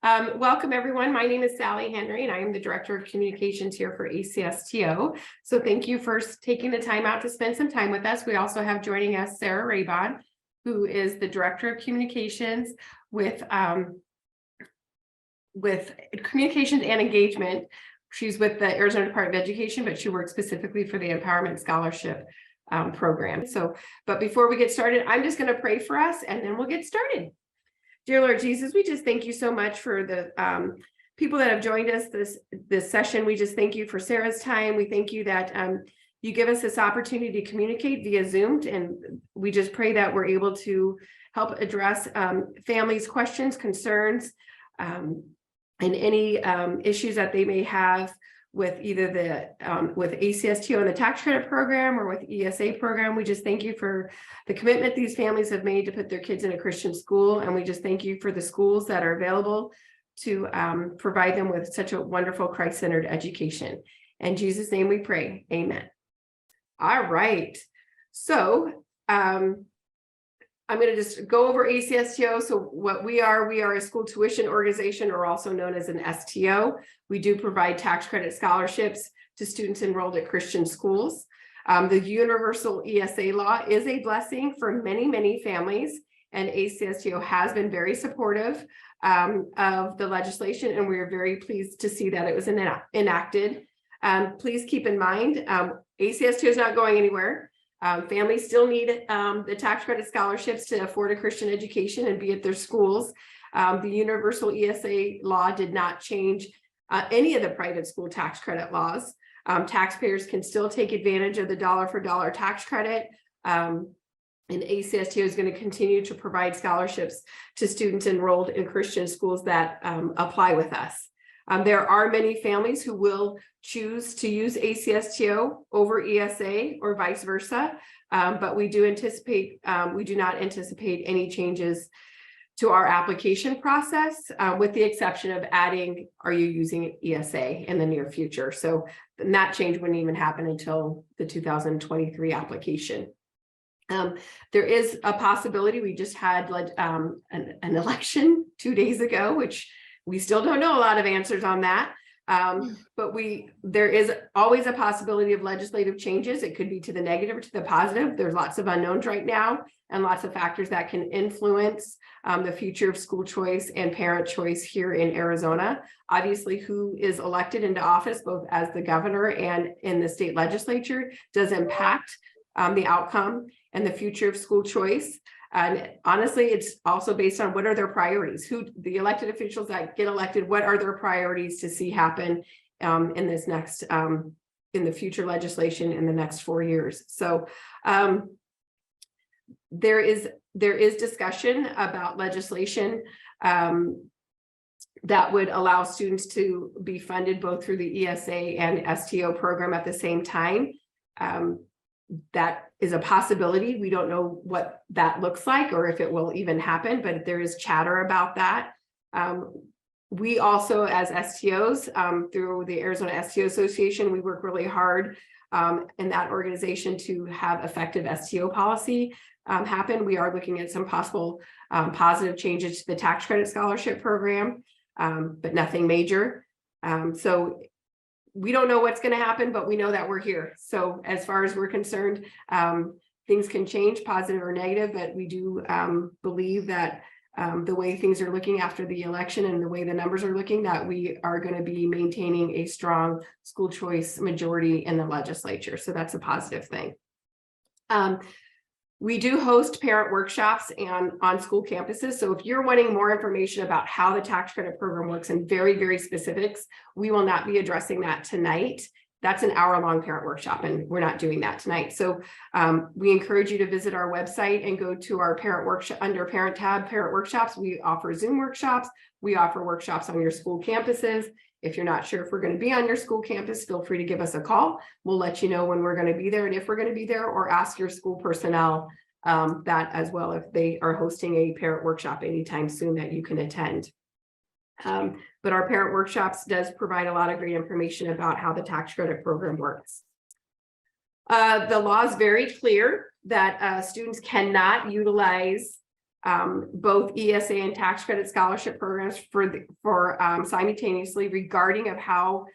Welcome everyone. My name is Sally Henry and I am the Director of Communications here for ACSTO. So thank you for taking the time out to spend some time with us. We also have joining us Sarah Raybon, who is the Director of Communications with Communications and Engagement. She's with the Arizona Department of Education, but she works specifically for the Empowerment Scholarship program. But before we get started, I'm just going to pray for us and then we'll get started. Dear Lord Jesus, we just thank you so much for the people that have joined us this session. We just thank you for Sarah's time. We thank you that you give us this opportunity to communicate via Zoom, and we just pray that we're able to help address families' questions, concerns, and any issues that they may have with either with ACSTO and the tax credit program or with ESA program. We just thank you for the commitment these families have made to put their kids in a Christian school. And we just thank you for the schools that are available to provide them with such a wonderful Christ-centered education. In Jesus' name we pray, amen. All right, so I'm going to just go over ACSTO. So what we are a school tuition organization, or also known as an STO. We do provide tax credit scholarships to students enrolled at Christian schools. The universal ESA law is a blessing for many, many families, and ACSTO has been very supportive of the legislation, and we are very pleased to see that it was enacted. Please keep in mind, ACSTO is not going anywhere. Families still need the tax credit scholarships to afford a Christian education and be at their schools. The universal ESA law did not change any of the private school tax credit laws. Taxpayers can still take advantage of the dollar-for-dollar tax credit. And ACSTO is going to continue to provide scholarships to students enrolled in Christian schools that apply with us. There are many families who will choose to use ACSTO over ESA or vice versa, but we do not anticipate any changes to our application process, with the exception of adding, are you using ESA in the near future? So that change wouldn't even happen until the 2023 application. There is a possibility. We just had an election 2 days ago, which we still don't know a lot of answers on that. But there is always a possibility of legislative changes. It could be to the negative or to the positive. There's lots of unknowns right now and lots of factors that can influence the future of school choice and parent choice here in Arizona. Obviously, who is elected into office, both as the governor and in the state legislature, does impact the outcome and the future of school choice. And honestly, it's also based on what are their priorities, who the elected officials that get elected, what are their priorities to see happen in this next, in the future legislation in the next 4 years. So there is discussion about legislation that would allow students to be funded both through the ESA and STO program at the same time. That is a possibility. We don't know what that looks like or if it will even happen, but there is chatter about that. We also, as STOs, through the Arizona STO Association, we work really hard in that organization to have effective STO policy happen. We are looking at some possible positive changes to the tax credit scholarship program, but nothing major. So we don't know what's going to happen, but we know that we're here. So as far as we're concerned, things can change, positive or negative, but we do believe that the way things are looking after the election and the way the numbers are looking, that we are going to be maintaining a strong school choice majority in the legislature. So that's a positive thing. We do host parent workshops and on school campuses. So if you're wanting more information about how the tax credit program works in very, very specifics, we will not be addressing that tonight. That's an hour-long parent workshop, and we're not doing that tonight. So we encourage you to visit our website and go to our parent workshop under parent tab, parent workshops. We offer Zoom workshops. We offer workshops on your school campuses. If you're not sure if we're going to be on your school campus, feel free to give us a call. We'll let you know when we're going to be there and if we're going to be there, or ask your school personnel that as well if they are hosting a parent workshop anytime soon that you can attend. But our parent workshops does provide a lot of great information about how the tax credit program works. The law is very clear that students cannot utilize both ESA and tax credit scholarship programs for simultaneously, regarding of how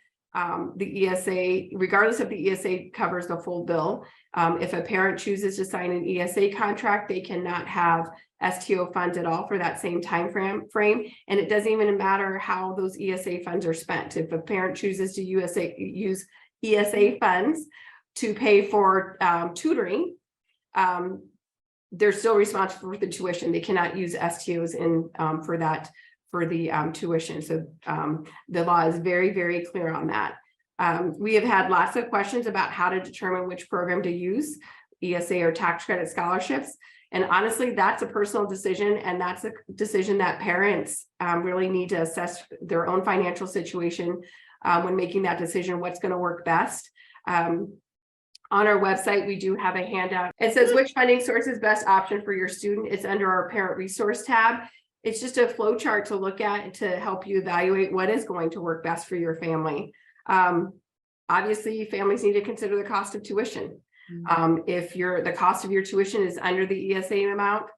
the ESA, regardless of the ESA covers the full bill. If a parent chooses to sign an ESA contract, they cannot have STO funds at all for that same time frame. And it doesn't even matter how those ESA funds are spent. If a parent chooses to use ESA funds to pay for tutoring, they're still responsible for the tuition. They cannot use STOs for the tuition. So the law is very, very clear on that. We have had lots of questions about how to determine which program to use, ESA or tax credit scholarships. And honestly, that's a personal decision, and that's a decision that parents really need to assess their own financial situation when making that decision, what's going to work best. On our website, we do have a handout. It says which funding source is best option for your student. It's under our parent resource tab. It's just a flow chart to look at to help you evaluate what is going to work best for your family. Obviously, families need to consider the cost of tuition. If the cost of your tuition is under the ESA amount,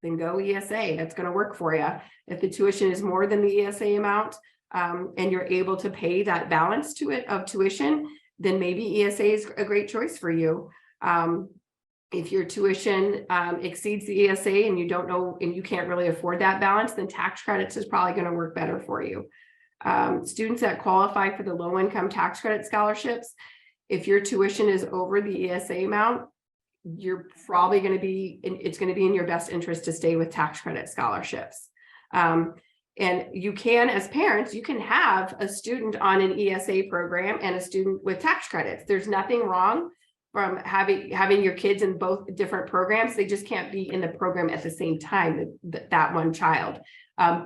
then go ESA. That's going to work for you. If the tuition is more than the ESA amount, and you're able to pay that balance of tuition, then maybe ESA is a great choice for you. If your tuition exceeds the ESA and you don't know and you can't really afford that balance, then tax credits is probably going to work better for you. Students that qualify for the low income tax credit scholarships, if your tuition is over the ESA amount, you're probably going to be, it's going to be in your best interest to stay with tax credit scholarships. And you can, as parents, you can have a student on an ESA program and a student with tax credits. There's nothing wrong from having your kids in both different programs. They just can't be in the program at the same time, that one child.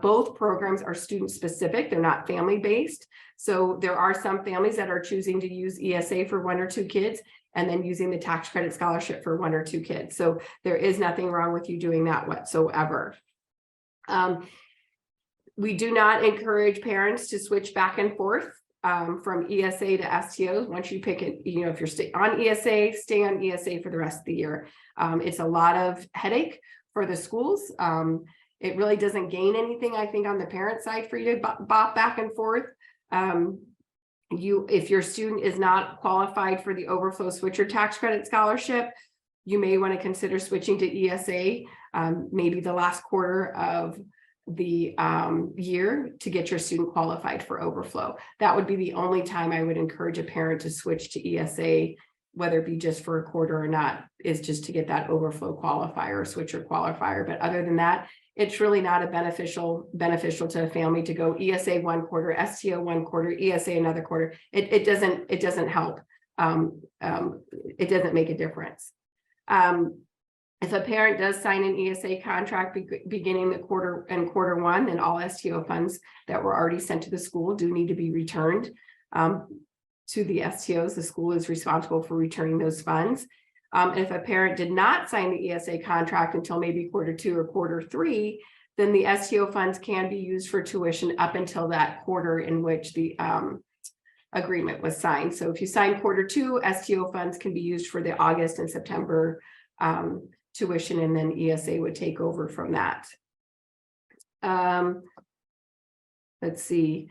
Both programs are student specific. They're not family based. So there are some families that are choosing to use ESA for 1 or 2 kids and then using the tax credit scholarship for 1 or 2 kids. So there is nothing wrong with you doing that whatsoever. We do not encourage parents to switch back and forth from ESA to STOs. Once you pick it, if you're on ESA, stay on ESA for the rest of the year. It's a lot of headache for the schools. It really doesn't gain anything, I think, on the parent side for you to bop back and forth. If your student is not qualified for the overflow switcher tax credit scholarship, you may want to consider switching to ESA, maybe the last quarter of the year to get your student qualified for overflow. That would be the only time I would encourage a parent to switch to ESA, whether it be just for a quarter or not, is just to get that overflow qualifier or switcher qualifier. But other than that, it's really not a beneficial to a family to go ESA 1 quarter, STO 1 quarter, ESA another quarter. It doesn't help. It doesn't make a difference. If a parent does sign an ESA contract beginning the quarter 1, then all STO funds that were already sent to the school do need to be returned to the STOs. The school is responsible for returning those funds. If a parent did not sign the ESA contract until maybe quarter 2 or quarter 3, then the STO funds can be used for tuition up until that quarter in which the agreement was signed. So if you sign quarter 2, STO funds can be used for the August and September tuition, and then ESA would take over from that. Let's see.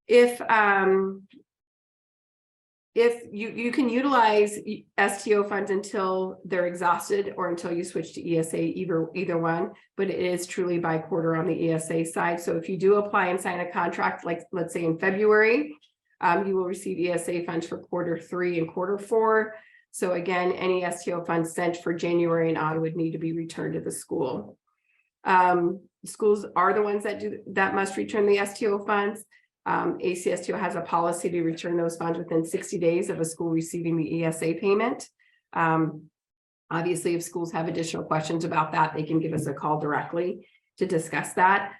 If you can utilize STO funds until they're exhausted or until you switch to ESA, either one, but it is truly by quarter on the ESA side. So if you do apply and sign a contract, like let's say in February, you will receive ESA funds for quarter 3 and quarter 4. So again, any STO funds sent for January and on would need to be returned to the school. Schools are the ones that must return the STO funds. ACSTO has a policy to return those funds within 60 days of a school receiving the ESA payment. Obviously, if schools have additional questions about that, they can give us a call directly to discuss that,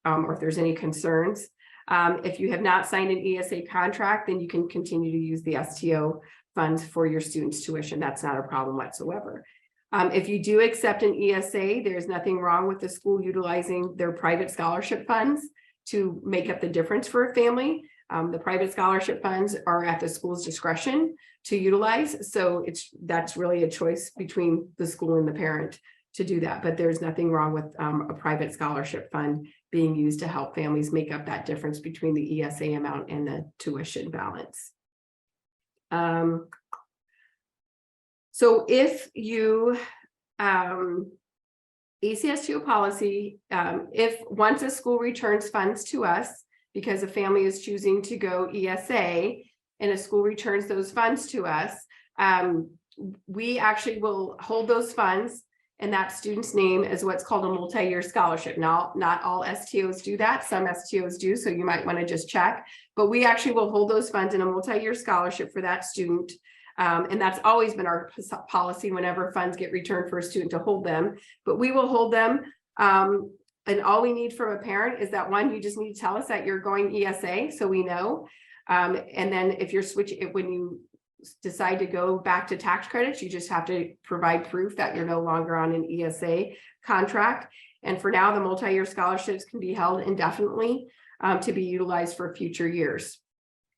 or if there's any concerns. If you have not signed an ESA contract, then you can continue to use the STO funds for your students' tuition. That's not a problem whatsoever. If you do accept an ESA, there's nothing wrong with the school utilizing their private scholarship funds to make up the difference for a family. The private scholarship funds are at the school's discretion to utilize. So that's really a choice between the school and the parent to do that. But there's nothing wrong with a private scholarship fund being used to help families make up that difference between the ESA amount and the tuition balance. So if you ACSTO policy, if once a school returns funds to us because a family is choosing to go ESA and a school returns those funds to us, we actually will hold those funds and that student's name as what's called a multi-year scholarship. Now, not all STOs do that. Some STOs do, so you might want to just check. But we actually will hold those funds in a multi-year scholarship for that student. And that's always been our policy whenever funds get returned for a student to hold them. But we will hold them. And all we need from a parent is that one, you just need to tell us that you're going ESA so we know. And then if you're switching, when you decide to go back to tax credits, you just have to provide proof that you're no longer on an ESA contract. And for now, the multi-year scholarships can be held indefinitely to be utilized for future years.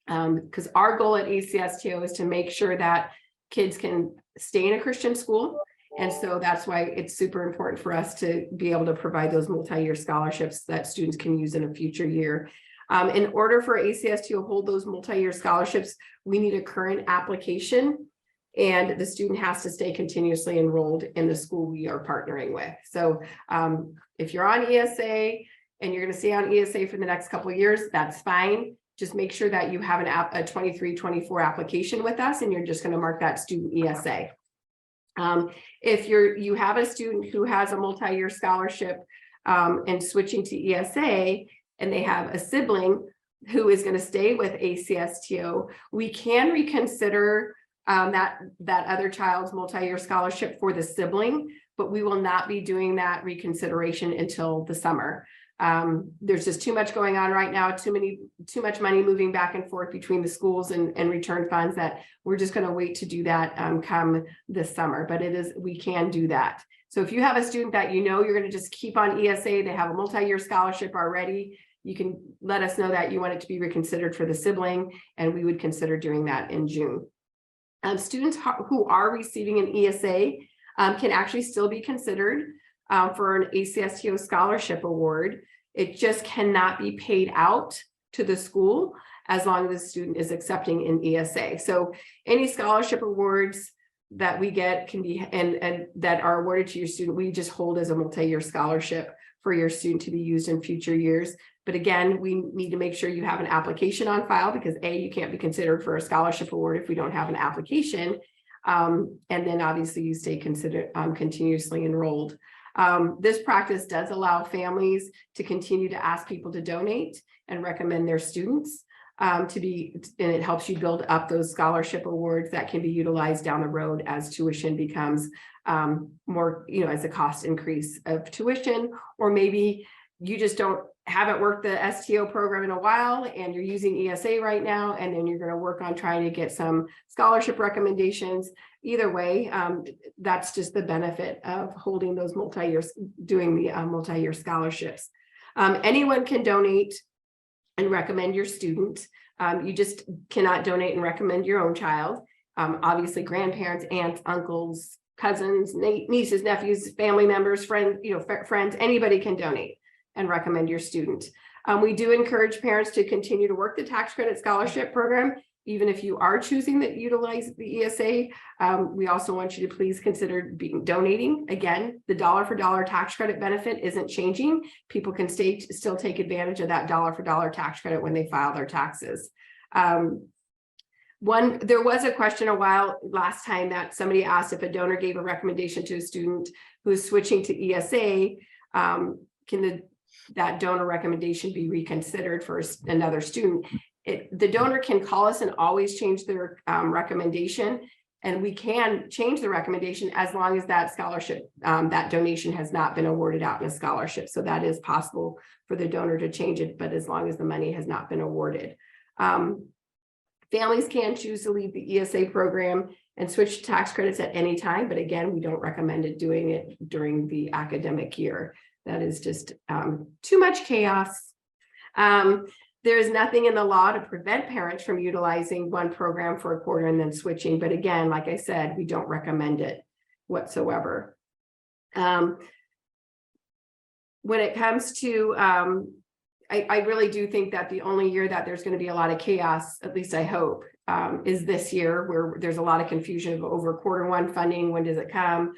Because our goal at ACSTO is to make sure that kids can stay in a Christian school. And so that's why it's super important for us to be able to provide those multi-year scholarships that students can use in a future year. In order for ACSTO to hold those multi-year scholarships, we need a current application, and the student has to stay continuously enrolled in the school we are partnering with. So if you're on ESA and you're going to stay on ESA for the next couple of years, that's fine. Just make sure that you have a 23-24 application with us, and you're just going to mark that student ESA. If you have a student who has a multi-year scholarship and switching to ESA, and they have a sibling who is going to stay with ACSTO, we can reconsider that other child's multi-year scholarship for the sibling, but we will not be doing that reconsideration until the summer. There's just too much going on right now, too much money moving back and forth between the schools and return funds, that we're just going to wait to do that come this summer. But we can do that. So if you have a student that you know you're going to just keep on ESA, they have a multi-year scholarship already, you can let us know that you want it to be reconsidered for the sibling, and we would consider doing that in June. Students who are receiving an ESA can actually still be considered for an ACSTO scholarship award. It just cannot be paid out to the school as long as the student is accepting an ESA. So any scholarship awards that we get can be and that are awarded to your student, we just hold as a multi-year scholarship for your student to be used in future years. But again, we need to make sure you have an application on file, because you can't be considered for a scholarship award if we don't have an application. And then obviously you stay considered continuously enrolled. This practice does allow families to continue to ask people to donate and recommend their students and it helps you build up those scholarship awards that can be utilized down the road as tuition becomes more, as a cost increase of tuition, or maybe you just haven't worked the STO program in a while and you're using ESA right now, and then you're going to work on trying to get some scholarship recommendations. Either way, that's just the benefit of holding those doing the multi-year scholarships. Anyone can donate and recommend your student. You just cannot donate and recommend your own child. Obviously, grandparents, aunts, uncles, cousins, nieces, nephews, family members, friends, friends, anybody can donate and recommend your student. We do encourage parents to continue to work the tax credit scholarship program, even if you are choosing to utilize the ESA. We also want you to please consider donating. Again, the dollar for dollar tax credit benefit isn't changing. People can still take advantage of that dollar for dollar tax credit when they file their taxes. There was a question last time that somebody asked if a donor gave a recommendation to a student who's switching to ESA, can that donor recommendation be reconsidered for another student? The donor can call us and always change their recommendation, and we can change the recommendation as long as that scholarship, that donation has not been awarded out in a scholarship. So that is possible for the donor to change it, but as long as the money has not been awarded. Families can choose to leave the ESA program and switch to tax credits at any time, but again, we don't recommend doing it during the academic year. That is just too much chaos. There is nothing in the law to prevent parents from utilizing one program for a quarter and then switching. But again, like I said, we don't recommend it whatsoever. When it comes to, I really do think that the only year that there's going to be a lot of chaos, at least I hope, is this year, where there's a lot of confusion over quarter one funding. When does it come?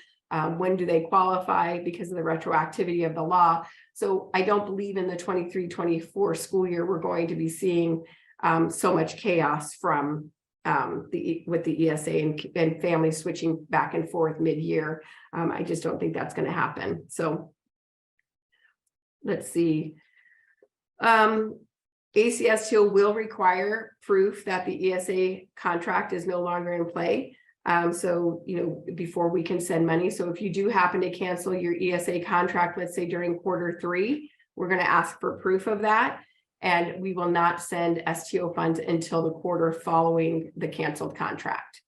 When do they qualify because of the retroactivity of the law? So I don't believe in the 23-24 school year we're going to be seeing so much chaos from with the ESA and families switching back and forth mid-year. I just don't think that's going to happen. So let's see. ACSTO will require proof that the ESA contract is no longer in play. So, before we can send money. So if you do happen to cancel your ESA contract, let's say during quarter 3, we're going to ask for proof of that. And we will not send STO funds until the quarter following the canceled contract.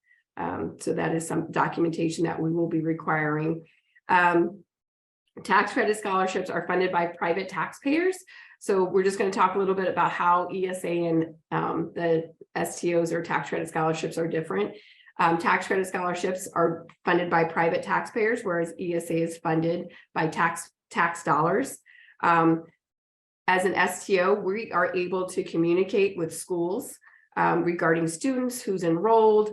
So that is some documentation that we will be requiring. Tax credit scholarships are funded by private taxpayers. So we're just going to talk a little bit about how ESA and the STOs or tax credit scholarships are different. Tax credit scholarships are funded by private taxpayers, whereas ESA is funded by tax dollars. As an STO, we are able to communicate with schools regarding students, who's enrolled,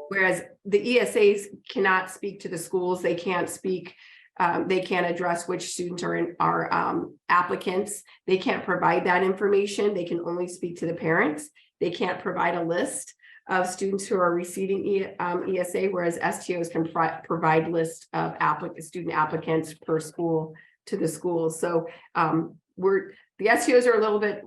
whereas the ESAs cannot speak to the schools. They can't speak. They can't address which students are applicants. They can't provide that information. They can only speak to the parents. They can't provide a list of students who are receiving ESA, whereas STOs can provide list of student applicants per school to the schools. So the STOs are a little bit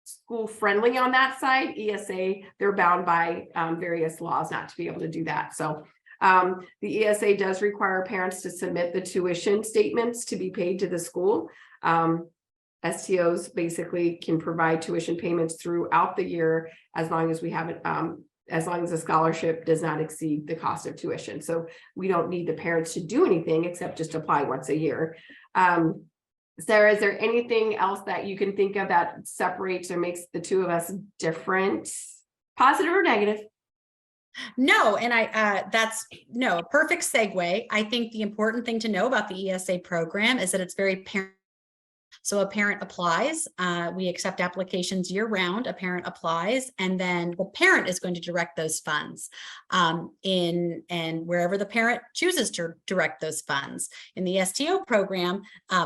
school friendly on that side. ESA, they're bound by various laws not to be able to do that. So the ESA does require parents to submit the tuition statements to be paid to the school. STOs basically can provide tuition payments throughout the year as long as we have it, as long as the scholarship does not exceed the cost of tuition. So we don't need the parents to do anything except just apply once a year. Sarah, is there anything else that you can think of that separates or makes the two of us different, positive or negative? No, and that's a perfect segue. I think the important thing to know about the ESA program is that it's very parent. So a parent applies, we accept applications year round, a parent applies, and then the parent is going to direct those funds and wherever the parent chooses to direct those funds. In the STO program,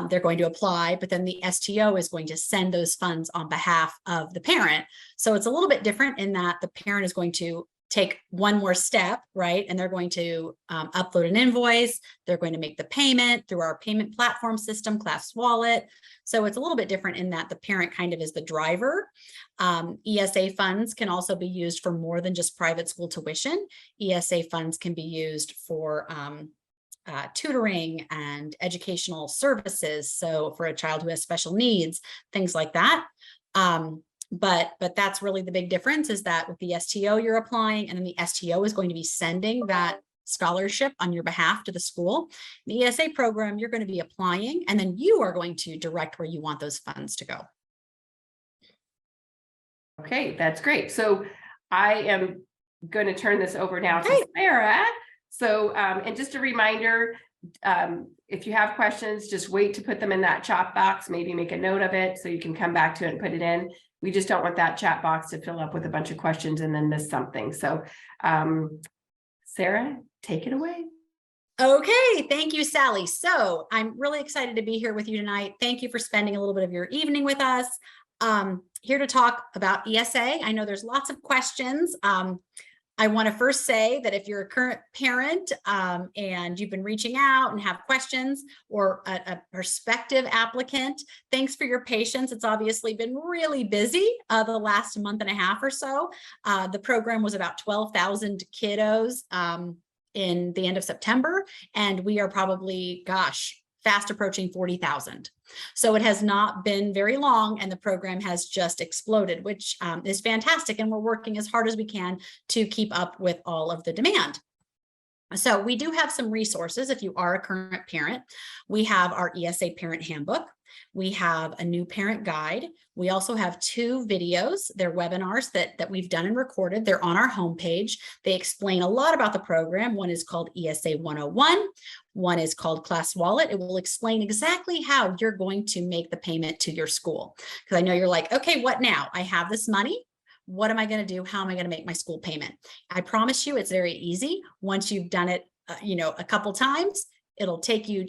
they're going to apply, but then the STO is going to send those funds on behalf of the parent. So it's a little bit different in that the parent is going to take one more step, right? And they're going to upload an invoice. They're going to make the payment through our payment platform system, Class Wallet. So it's a little bit different in that the parent kind of is the driver. ESA funds can also be used for more than just private school tuition. ESA funds can be used for tutoring and educational services. So for a child who has special needs, things like that. But that's really the big difference, is that with the STO you're applying, and then the STO is going to be sending that scholarship on your behalf to the school. In the ESA program, you're going to be applying, and then you are going to direct where you want those funds to go. Okay, that's great. So I am going to turn this over now to Sarah. So, and just a reminder, if you have questions, just wait to put them in that chat box, maybe make a note of it so you can come back to it and put it in. We just don't want that chat box to fill up with a bunch of questions and then miss something. So, Sarah, take it away. Okay, thank you, Sally. So I'm really excited to be here with you tonight. Thank you for spending a little bit of your evening with us. Here to talk about ESA. I know there's lots of questions. I want to first say that if you're a current parent and you've been reaching out and have questions, or a prospective applicant, thanks for your patience. It's obviously been really busy the last month and a half or so. The program was about 12,000 kiddos in the end of September, and we are probably, fast approaching 40,000. So it has not been very long, and the program has just exploded, which is fantastic. And we're working as hard as we can to keep up with all of the demand. So we do have some resources if you are a current parent. We have our ESA Parent Handbook. We have a new parent guide. We also have 2 videos. They're webinars that we've done and recorded. They're on our homepage. They explain a lot about the program. One is called ESA 101, One is called Class Wallet. It will explain exactly how you're going to make the payment to your school. Because I know you're like, okay, what now? I have this money. What am I going to do? How am I going to make my school payment? I promise you it's very easy. Once you've done it, a couple times, it'll take you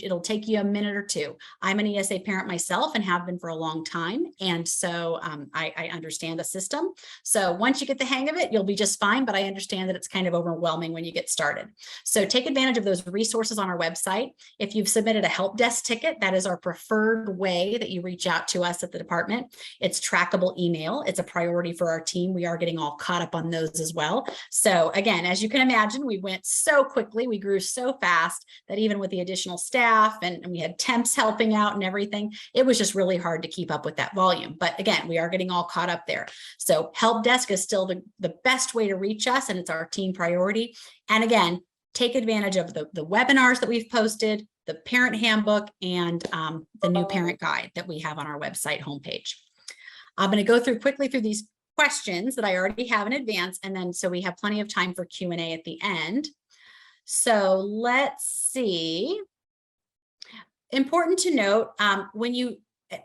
a minute or two. I'm an ESA parent myself and have been for a long time. And so I understand the system. So once you get the hang of it, you'll be just fine. But I understand that it's kind of overwhelming when you get started. So take advantage of those resources on our website. If you've submitted a help desk ticket, that is our preferred way that you reach out to us at the department. It's trackable email. It's a priority for our team. We are getting all caught up on those as well. So again, as you can imagine, we went so quickly. We grew so fast that even with the additional staff and we had temps helping out and everything, it was just really hard to keep up with that volume. But again, we are getting all caught up there. So help desk is still the best way to reach us, and it's our team priority. And again, take advantage of the webinars that we've posted, the parent handbook, and the new parent guide that we have on our website homepage. I'm going to go quickly through these questions that I already have in advance, and then so we have plenty of time for Q&A at the end. So let's see. Important to note, when you,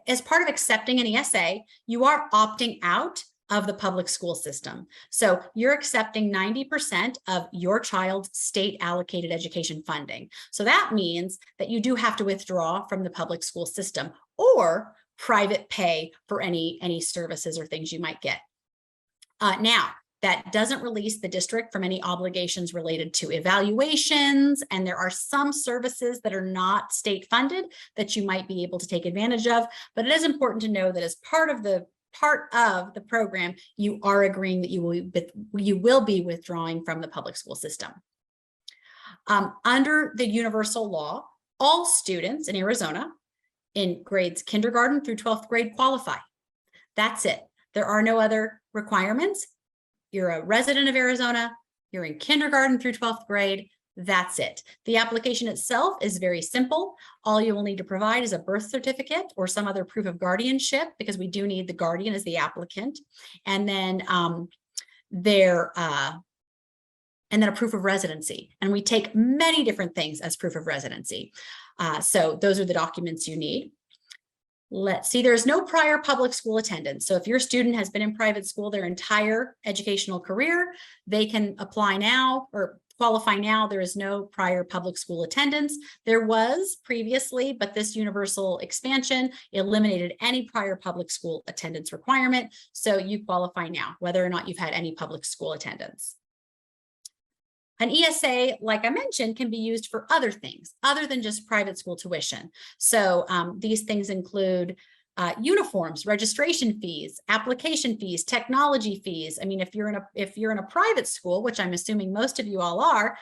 as part of accepting an ESA, you are opting out of the public school system. So you're accepting 90% of your child's state allocated education funding. So that means that you do have to withdraw from the public school system or private pay for any services or things you might get. Now, that doesn't release the district from any obligations related to evaluations. And there are some services that are not state funded that you might be able to take advantage of. But it is important to know that as part of the program, you are agreeing that you will be withdrawing from the public school system. Under the universal law, all students in Arizona in grades kindergarten through 12th grade qualify. That's it. There are no other requirements. You're a resident of Arizona, you're in kindergarten through 12th grade, that's it. The application itself is very simple. All you will need to provide is a birth certificate or some other proof of guardianship, because we do need the guardian as the applicant. And then a proof of residency. And we take many different things as proof of residency. So those are the documents you need. Let's see, there's no prior public school attendance. So if your student has been in private school their entire educational career, they can apply now or qualify now. There is no prior public school attendance. There was previously, but this universal expansion eliminated any prior public school attendance requirement. So you qualify now, whether or not you've had any public school attendance. An ESA, like I mentioned, can be used for other things other than just private school tuition. So these things include uniforms, registration fees, application fees, technology fees. I mean, if you're in a private school, which I'm assuming most of you all are,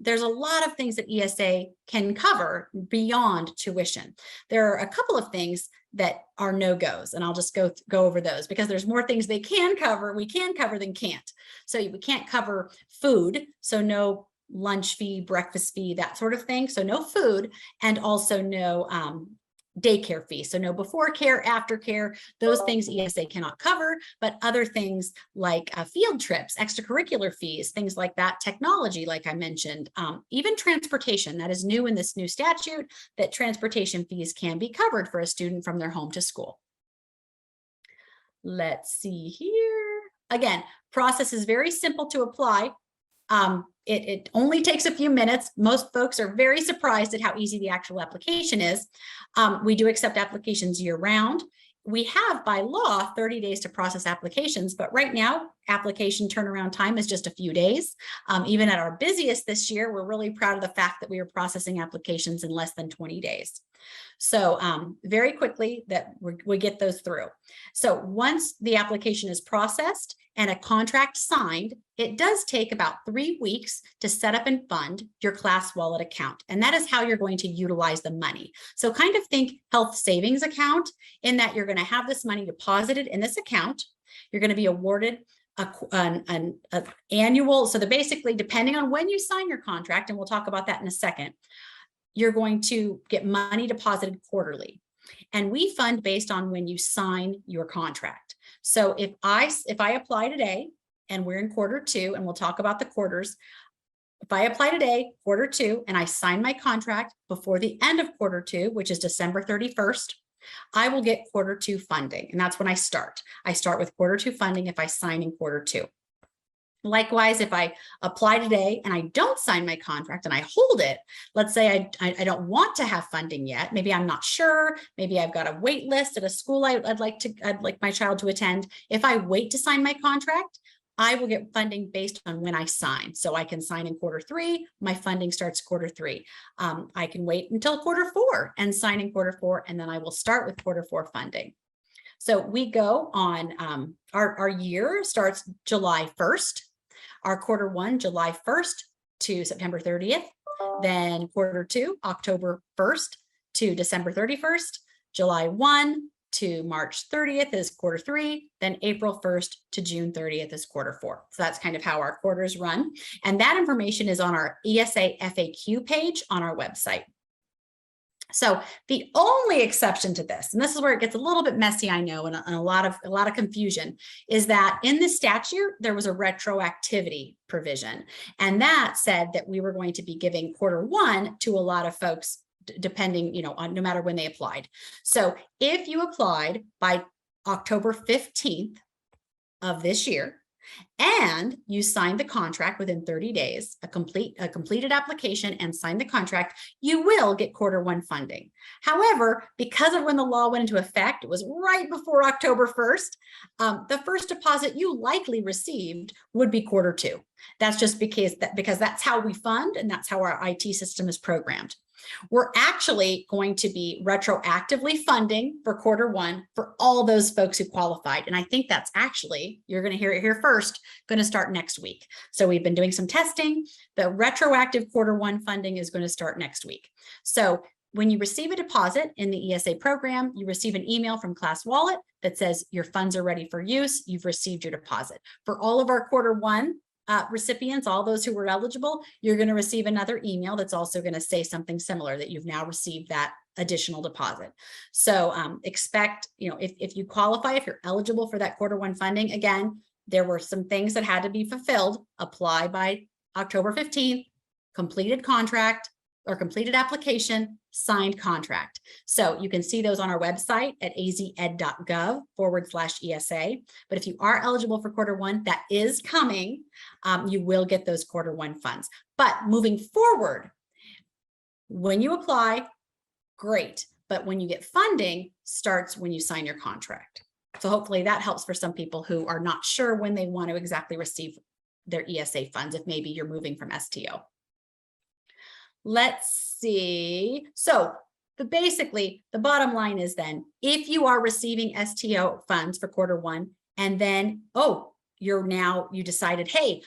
there's a lot of things that ESA can cover beyond tuition. There are a couple of things that are no-goes, and I'll just go over those because there's more things we can cover than can't. So we can't cover food, so no lunch fee, breakfast fee, that sort of thing. So no food, and also no daycare fee. So no before care, after care, those things ESA cannot cover, but other things like field trips, extracurricular fees, things like that, technology, like I mentioned, even transportation. That is new in this new statute, that transportation fees can be covered for a student from their home to school. Let's see here. Again, process is very simple to apply. It only takes a few minutes. Most folks are very surprised at how easy the actual application is. We do accept applications year round. We have by law 30 days to process applications, but right now application turnaround time is just a few days. Even at our busiest this year, we're really proud of the fact that we are processing applications in less than 20 days. So very quickly that we get those through. So once the application is processed and a contract signed, it does take about 3 weeks to set up and fund your class wallet account. And that is how you're going to utilize the money. So kind of think health savings account, in that you're going to have this money deposited in this account. You're going to be awarded an annual. So basically, depending on when you sign your contract, and we'll talk about that in a second, you're going to get money deposited quarterly. And we fund based on when you sign your contract. So if I apply today and we're in quarter 2, and we'll talk about the quarters, if I apply today, quarter two, and I sign my contract before the end of quarter two, which is December 31st, I will get quarter two funding. And that's when I start. I start with quarter two funding if I sign in quarter two. Likewise, if I apply today and I don't sign my contract and I hold it, let's say I don't want to have funding yet. Maybe I'm not sure. Maybe I've got a wait list at a school I'd like my child to attend. If I wait to sign my contract, I will get funding based on when I sign. So I can sign in quarter three, my funding starts quarter three. I can wait until quarter four and sign in quarter four, and then I will start with quarter four funding. So we go on, our year starts July 1st, our quarter one, July 1st to September 30th, then quarter two, October 1st to December 31st, July 1 to March 30th is quarter three, then April 1st to June 30th is quarter four. So that's kind of how our quarters run. And that information is on our ESA FAQ page on our website. So the only exception to this, and this is where it gets a little bit messy, I know, and a lot of confusion, is that in the statute, there was a retroactivity provision. And that said that we were going to be giving quarter one to a lot of folks, depending, on no matter when they applied. So if you applied by October 15th of this year, and you signed the contract within 30 days, a completed application and signed the contract, you will get quarter one funding. However, because of when the law went into effect, it was right before October 1st, the first deposit you likely received would be quarter two. That's just because that's how we fund, and that's how our IT system is programmed. We're actually going to be retroactively funding for quarter one for all those folks who qualified. And I think that's actually, you're going to hear it here first, going to start next week. So we've been doing some testing. The retroactive quarter one funding is going to start next week. So when you receive a deposit in the ESA program, you receive an email from Class Wallet that says your funds are ready for use. You've received your deposit. For all of our quarter one recipients, all those who were eligible, you're going to receive another email that's also going to say something similar, that you've now received that additional deposit. So expect, if you qualify, if you're eligible for that quarter one funding, again, there were some things that had to be fulfilled. Apply by October 15th, completed contract or completed application, signed contract. So you can see those on our website at azed.gov/ESA. But if you are eligible for quarter one, that is coming. You will get those quarter one funds. But moving forward, when you apply, great. But when you get funding, starts when you sign your contract. So hopefully that helps for some people who are not sure when they want to exactly receive their ESA funds, if maybe you're moving from STO. Let's see. So basically, the bottom line is then, if you are receiving STO funds for quarter one, and then, you decided, hey,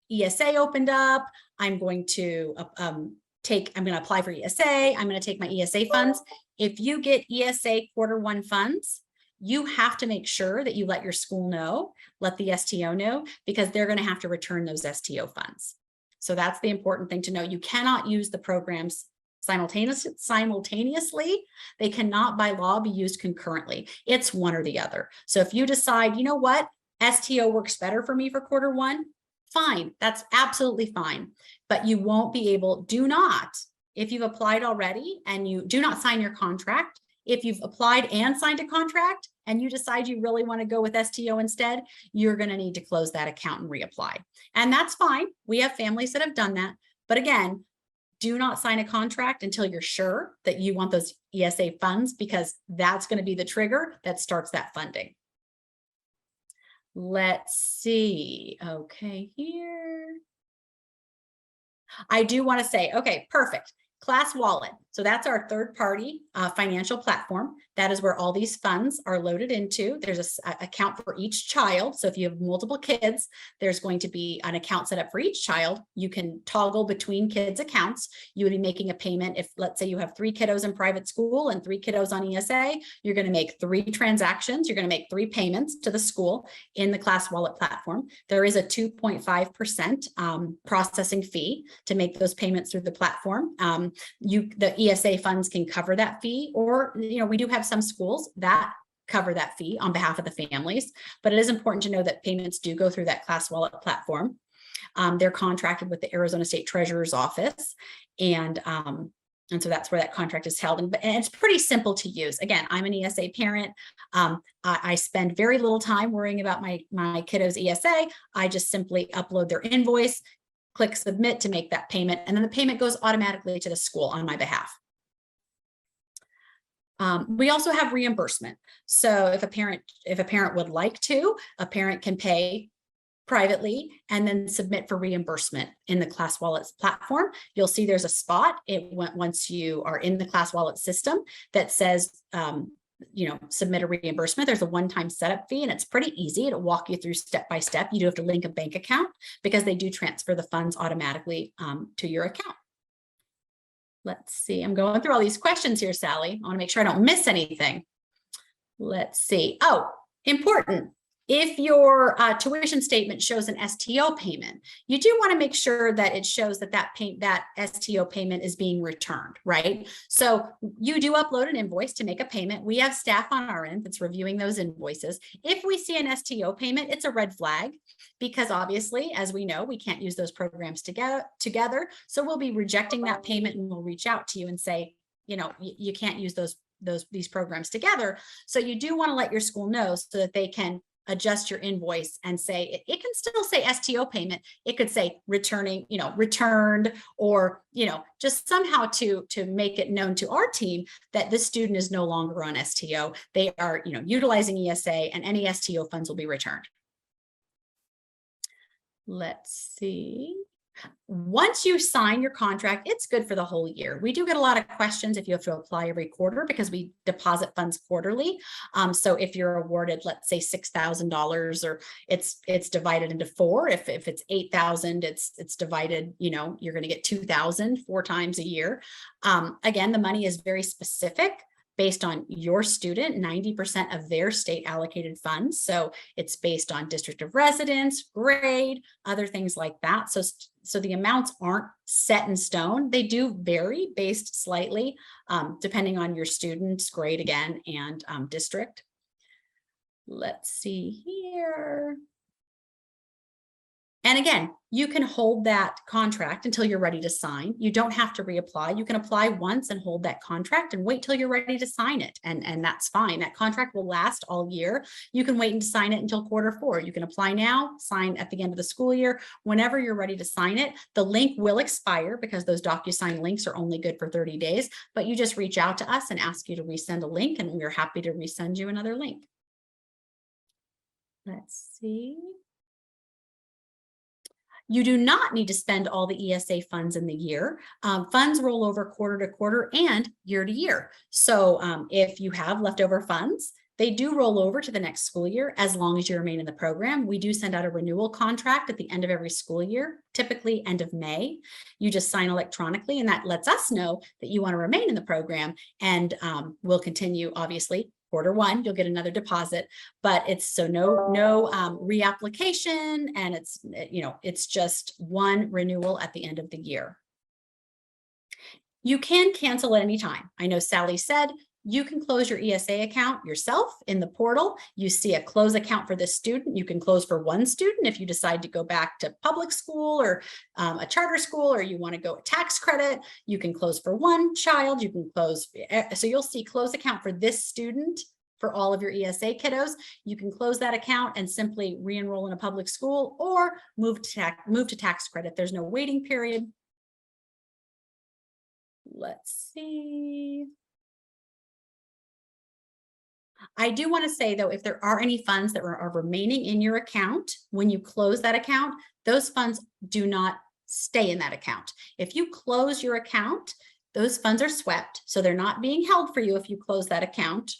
ESA opened up, I'm going to apply for ESA, I'm going to take my ESA funds. If you get ESA quarter one funds, you have to make sure that you let your school know, let the STO know, because they're going to have to return those STO funds. So that's the important thing to know. You cannot use the programs simultaneously. They cannot by law be used concurrently. It's one or the other. So if you decide, you know what, STO works better for me for quarter one, fine, that's absolutely fine. But you won't be able, if you've applied already and you do not sign your contract, if you've applied and signed a contract and you decide you really want to go with STO instead, you're going to need to close that account and reapply. And that's fine. We have families that have done that. But again, do not sign a contract until you're sure that you want those ESA funds, because that's going to be the trigger that starts that funding. Let's see. Okay, here. I do want to say, okay, perfect. Class Wallet. So that's our third-party financial platform. That is where all these funds are loaded into. There's an account for each child. So if you have multiple kids, there's going to be an account set up for each child. You can toggle between kids' accounts. You would be making a payment if, let's say, you have 3 kiddos in private school and 3 kiddos on ESA. You're going to make 3 transactions. You're going to make 3 payments to the school in the Class Wallet platform. There is a 2.5% processing fee to make those payments through the platform. The ESA funds can cover that fee, or we do have some schools that cover that fee on behalf of the families, but it is important to know that payments do go through that Class Wallet platform. They're contracted with the Arizona State Treasurer's Office, and so that's where that contract is held. And it's pretty simple to use. Again, I'm an ESA parent. I spend very little time worrying about my kiddos' ESA. I just simply upload their invoice, click submit to make that payment, and then the payment goes automatically to the school on my behalf. We also have reimbursement. So if a parent would like to, a parent can pay privately and then submit for reimbursement in the Class Wallets platform. You'll see there's a spot once you are in the Class Wallet system that says, submit a reimbursement. There's a one-time setup fee, and it's pretty easy. It'll walk you through step by step. You do have to link a bank account because they do transfer the funds automatically to your account. Let's see. I'm going through all these questions here, Sally. I want to make sure I don't miss anything. Let's see. Oh, important. If your tuition statement shows an STO payment, you do want to make sure that it shows that STO payment is being returned, right? So you do upload an invoice to make a payment. We have staff on our end that's reviewing those invoices. If we see an STO payment, it's a red flag, because obviously, as we know, we can't use those programs together. So we'll be rejecting that payment, and we'll reach out to you and say, you can't use these programs together. So you do want to let your school know so that they can adjust your invoice and say, it can still say STO payment. It could say returning, returned, or, just somehow to make it known to our team that this student is no longer on STO. They are, utilizing ESA, and any STO funds will be returned. Let's see. Once you sign your contract, it's good for the whole year. We do get a lot of questions if you have to apply every quarter, because we deposit funds quarterly. So if you're awarded, let's say $6,000, or it's divided into 4. If it's 8,000, it's divided, you're going to get 2,000 4 times a year. Again, the money is very specific based on your student, 90% of their state allocated funds. So it's based on district of residence, grade, other things like that. So the amounts aren't set in stone. They do vary based slightly, depending on your student's grade again, and district. Let's see here. And again, you can hold that contract until you're ready to sign. You don't have to reapply. You can apply once and hold that contract and wait till you're ready to sign it. And that's fine. That contract will last all year. You can wait and sign it until Q4. You can apply now, sign at the end of the school year. Whenever you're ready to sign it, the link will expire, because those DocuSign links are only good for 30 days. But you just reach out to us and ask you to resend a link, and we're happy to resend you another link. Let's see. You do not need to spend all the ESA funds in the year. Funds roll over quarter to quarter and year to year. So if you have leftover funds, they do roll over to the next school year as long as you remain in the program. We do send out a renewal contract at the end of every school year, typically end of May. You just sign electronically, and that lets us know that you want to remain in the program, and we'll continue, obviously. Q1, you'll get another deposit, but it's so no reapplication, and it's just one renewal at the end of the year. You can cancel at any time. I know Sally said you can close your ESA account yourself in the portal. You see a close account for this student. You can close for one student if you decide to go back to public school or a charter school, or you want to go a tax credit. You can close for one child. You can close. So you'll see close account for this student for all of your ESA kiddos. You can close that account and simply re-enroll in a public school, or move to tax credit. There's no waiting period. Let's see. I do want to say, though, if there are any funds that are remaining in your account, when you close that account, those funds do not stay in that account. If you close your account, those funds are swept. So they're not being held for you if you close that account.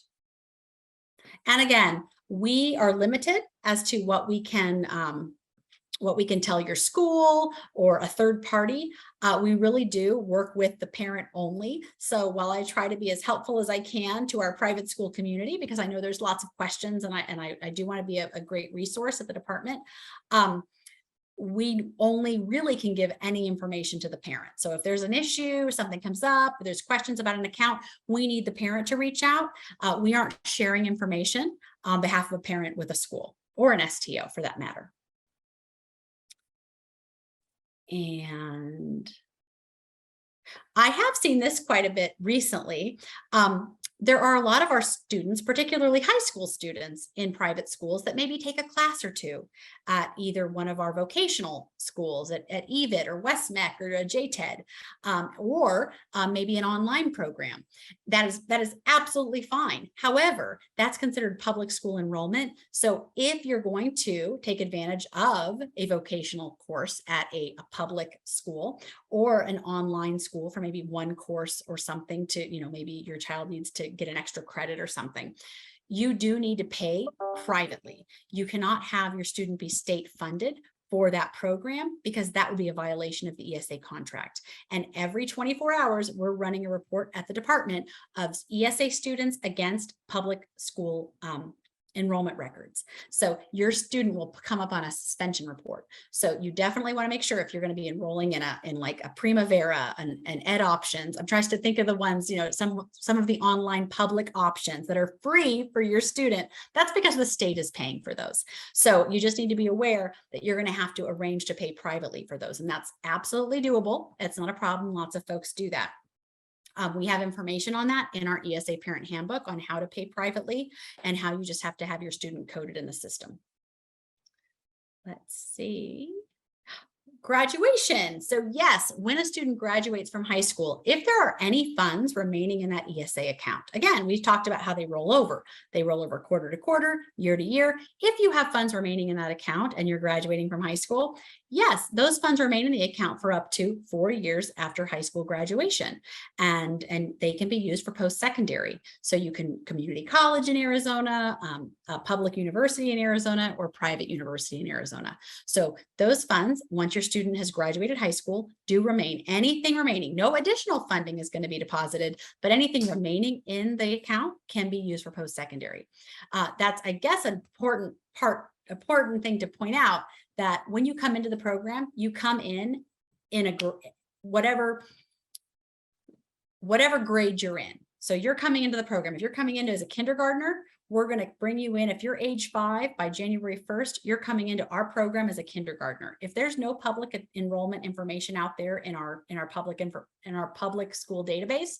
And again, we are limited as to what we can tell your school or a third party. We really do work with the parent only. So while I try to be as helpful as I can to our private school community, because I know there's lots of questions, and I do want to be a great resource at the department, we only really can give any information to the parent. So if there's an issue, something comes up, there's questions about an account, we need the parent to reach out. We aren't sharing information on behalf of a parent with a school or an STO for that matter. And I have seen this quite a bit recently. There are a lot of our students, particularly high school students in private schools, that maybe take a class or two at either one of our vocational schools at EVIT or WestMech or JTED, or maybe an online program. That is absolutely fine. However, that's considered public school enrollment. So if you're going to take advantage of a vocational course at a public school or an online school for maybe one course or something to, maybe your child needs to get an extra credit or something, you do need to pay privately. You cannot have your student be state funded for that program, because that would be a violation of the ESA contract. And every 24 hours, we're running a report at the department of ESA students against public school enrollment records. So your student will come up on a suspension report. So you definitely want to make sure, if you're going to be enrolling in like a Primavera and Ed Options, I'm trying to think of the ones, some of the online public options that are free for your student. That's because the state is paying for those. So you just need to be aware that you're going to have to arrange to pay privately for those. And that's absolutely doable. It's not a problem. Lots of folks do that. We have information on that in our ESA parent handbook on how to pay privately and how you just have to have your student coded in the system. Let's see. Graduation. So yes, when a student graduates from high school, if there are any funds remaining in that ESA account, again, we've talked about how they roll over. They roll over quarter to quarter, year to year. If you have funds remaining in that account and you're graduating from high school, yes, those funds remain in the account for up to 4 years after high school graduation. And they can be used for post-secondary. So you can community college in Arizona, a public university in Arizona, or private university in Arizona. So those funds, once your student has graduated high school, do remain. Anything remaining, no additional funding is going to be deposited, but anything remaining in the account can be used for post-secondary. That's, I guess, an important thing to point out, that when you come into the program, you come in a whatever grade you're in. So you're coming into the program. If you're coming in as a kindergartner, we're going to bring you in. If you're age 5 by January 1st, you're coming into our program as a kindergartner. If there's no public enrollment information out there in our public school database,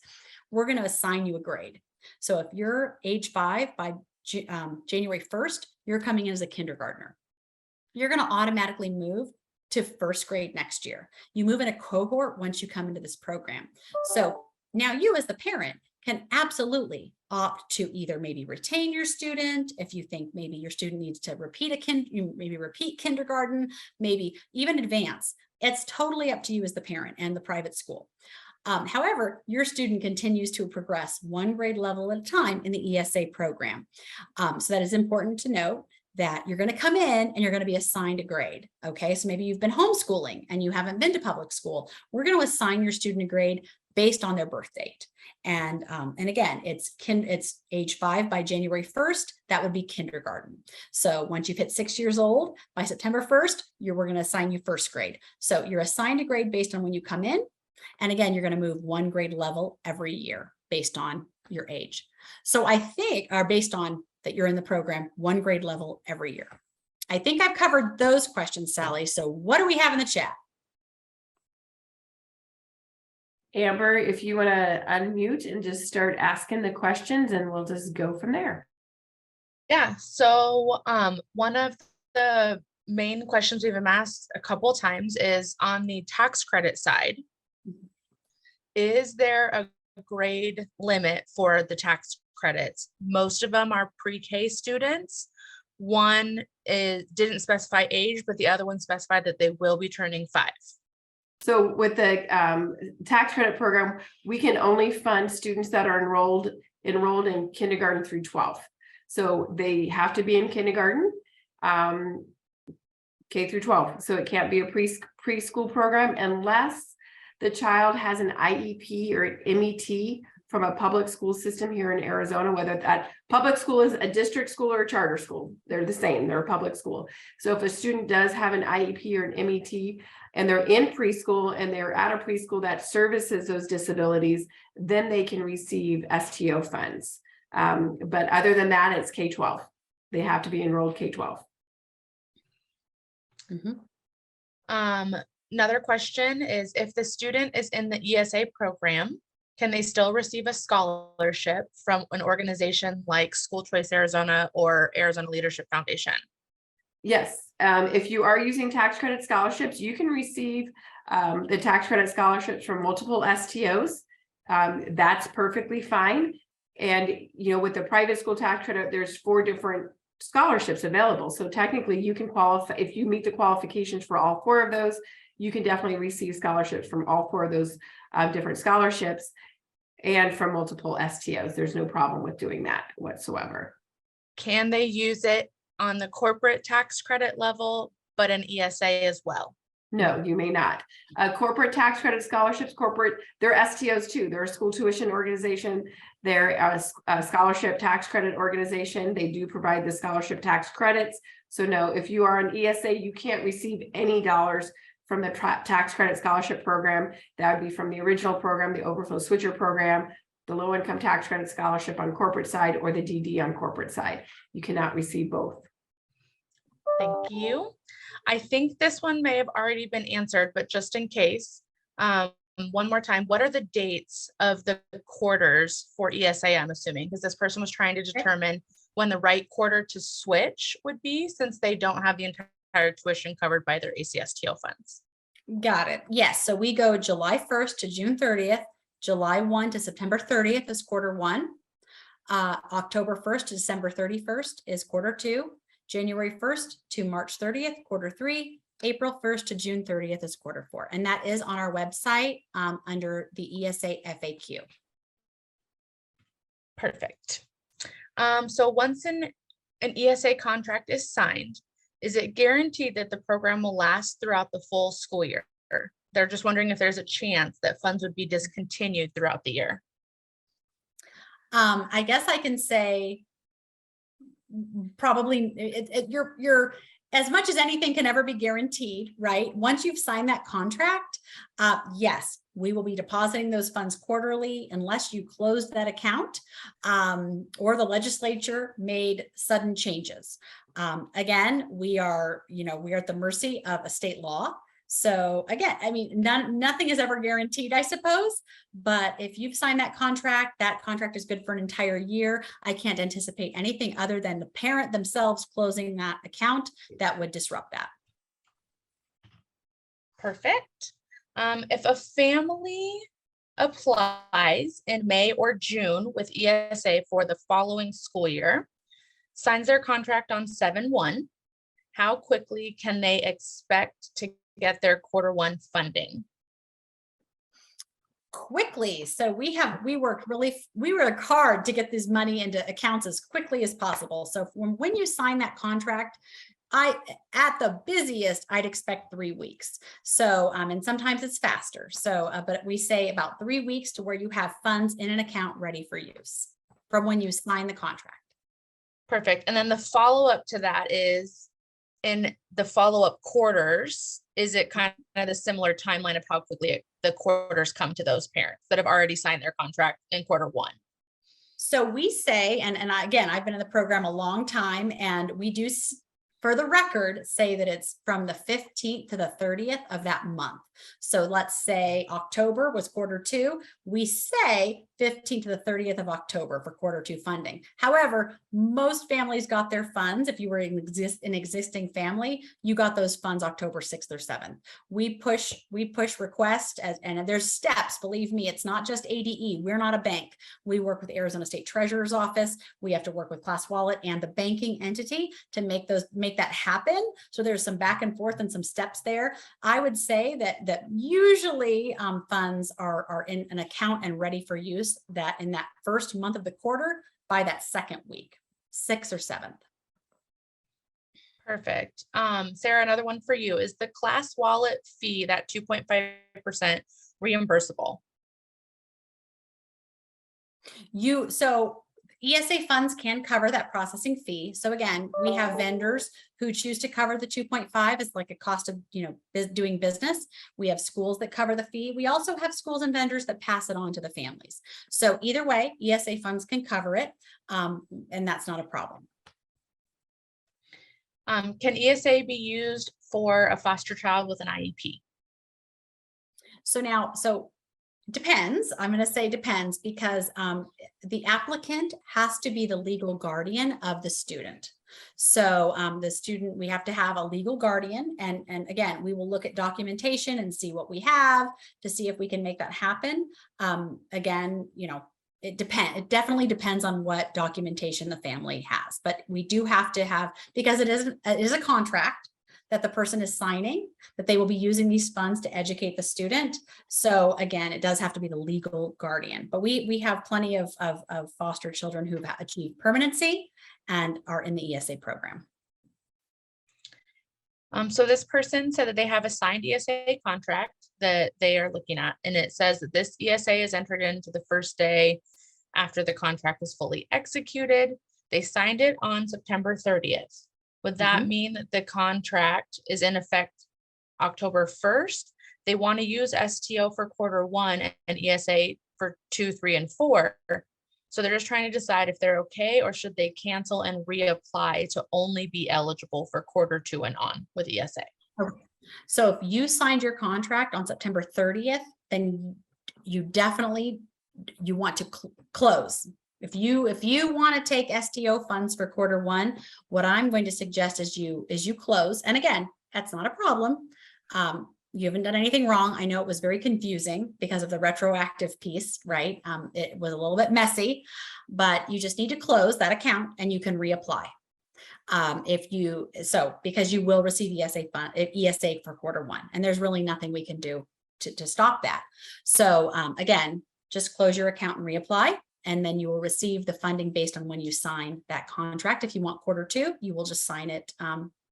we're going to assign you a grade. So if you're age 5 by January 1st, you're coming in as a kindergartner. You're going to automatically move to first grade next year. You move in a cohort once you come into this program. So now you, as the parent, can absolutely opt to either maybe retain your student if you think maybe your student needs to repeat kindergarten, maybe even advance. It's totally up to you as the parent and the private school. However, your student continues to progress one grade level at a time in the ESA program. So that is important to note, that you're going to come in and you're going to be assigned a grade. Okay, so maybe you've been homeschooling and you haven't been to public school. We're going to assign your student a grade based on their birth date. And again, it's age 5 by January 1st, that would be kindergarten. So once you've hit 6 years old, by September 1st, we're going to assign you first grade. So you're assigned a grade based on when you come in. And again, you're going to move one grade level every year based on your age. So I think, or based on that you're in the program, one grade level every year. I think I've covered those questions, Sally. So what do we have in the chat? Amber, if you want to unmute and just start asking the questions, and we'll just go from there. Yeah, so one of the main questions we've been asked a couple of times is on the tax credit side. Is there a grade limit for the tax credits? Most of them are pre-K students. One didn't specify age, but the other one specified that they will be turning 5. So with the tax credit program, we can only fund students that are enrolled in kindergarten through 12. So they have to be in kindergarten, K through 12. So it can't be a preschool program unless the child has an IEP or MET from a public school system here in Arizona, whether that public school is a district school or a charter school. They're the same, they're a public school. So if a student does have an IEP or an MET and they're in preschool and they're at a preschool that services those disabilities, then they can receive STO funds. But other than that, it's K-12. They have to be enrolled K-12. Mm-hmm. Another question is, if the student is in the ESA program, can they still receive a scholarship from an organization like School Choice Arizona or Arizona Leadership Foundation? Yes, if you are using tax credit scholarships, you can receive the tax credit scholarships from multiple STOs. That's perfectly fine. And, you know, with the private school tax credit, there's 4 different scholarships available. So technically you can qualify, if you meet the qualifications for all 4 of those, you can definitely receive scholarships from all 4 of those different scholarships and from multiple STOs. There's no problem with doing that whatsoever. Can they use it on the corporate tax credit level, but an ESA as well? No, you may not. Corporate tax credit scholarships, they're STOs too. They're a school tuition organization. They're a scholarship tax credit organization. They do provide the scholarship tax credits. So no, if you are an ESA, you can't receive any dollars from the tax credit scholarship program. That would be from the original program, the overflow switcher program, the low income tax credit scholarship on corporate side, or the DD on corporate side. You cannot receive both. Thank you. I think this one may have already been answered, but just in case, one more time, what are the dates of the quarters for ESA, I'm assuming, because this person was trying to determine when the right quarter to switch would be, since they don't have the entire tuition covered by their ACSTO funds. Got it. Yes. So we go July 1st to June 30th, July 1 to September 30th is quarter 1. October 1st to December 31st is quarter 2. January 1st to March 30th, quarter 3, April 1st to June 30th is quarter 4. And that is on our website under the ESA FAQ. Perfect. So once an ESA contract is signed, is it guaranteed that the program will last throughout the full school year? They're just wondering if there's a chance that funds would be discontinued throughout the year. I guess I can say probably you're as much as anything can ever be guaranteed, right? Once you've signed that contract, yes, we will be depositing those funds quarterly unless you close that account or the legislature made sudden changes. Again, we are at the mercy of a state law. So again, I mean, nothing is ever guaranteed, I suppose, but if you've signed that contract is good for an entire year. I can't anticipate anything other than the parent themselves closing that account that would disrupt that. Perfect. If a family applies in May or June with ESA for the following school year, signs their contract on 7/1, how quickly can they expect to get their quarter 1 funding? Quickly. So we work hard to get this money into accounts as quickly as possible. So when you sign that contract, at the busiest, I'd expect 3 weeks. So, and sometimes it's faster. So, but we say about 3 weeks to where you have funds in an account ready for use from when you sign the contract. Perfect. And then the follow-up to that is, in the follow-up quarters, is it kind of the similar timeline of how quickly the quarters come to those parents that have already signed their contract in quarter 1? So we say, and again, I've been in the program a long time, and we do, for the record, say that it's from the 15th to the 30th of that month. So let's say October was quarter 2. We say 15th to the 30th of October for quarter 2 funding. However, most families got their funds. If you were an existing family, you got those funds October 6th or 7th. We push request and there's steps. Believe me, it's not just ADE. We're not a bank. We work with Arizona State Treasurer's Office. We have to work with Class Wallet and the banking entity to make that happen. So there's some back and forth and some steps there. I would say that usually funds are in an account and ready for use that in that first month of the quarter by that second week, 6th or 7th. Perfect. Sarah, another one for you. Is the Class Wallet fee, that 2.5%, reimbursable? So ESA funds can cover that processing fee. So again, we have vendors who choose to cover the 2.5 as like a cost of doing business. We have schools that cover the fee. We also have schools and vendors that pass it on to the families. So either way, ESA funds can cover it, and that's not a problem. Can ESA be used for a foster child with an IEP? So depends. I'm going to say depends because the applicant has to be the legal guardian of the student. So the student, we have to have a legal guardian. And again, we will look at documentation and see what we have to see if we can make that happen. Again, it definitely depends on what documentation the family has, but we do have to have, because it is a contract that the person is signing, that they will be using these funds to educate the student. So again, it does have to be the legal guardian, but we have plenty of foster children who've achieved permanency and are in the ESA program. So this person said that they have a signed ESA contract that they are looking at, and it says that this ESA is entered into the first day after the contract is fully executed. They signed it on September 30th. Would that mean that the contract is in effect October 1st? They want to use STO for Q1 and ESA for 2, 3, and 4. So they're just trying to decide if they're okay, or should they cancel and reapply to only be eligible for Q2 and on with ESA. Okay. So if you signed your contract on September 30th, then you definitely, you want to close. If you want to take STO funds for Q1, what I'm going to suggest is you close. And again, that's not a problem. You haven't done anything wrong. I know it was very confusing because of the retroactive piece, right? It was a little bit messy, but you just need to close that account and you can reapply. Because you will receive ESA for Q1, and there's really nothing we can do to stop that. So again, just close your account and reapply, and then you will receive the funding based on when you sign that contract. If you want Q2, you will just sign it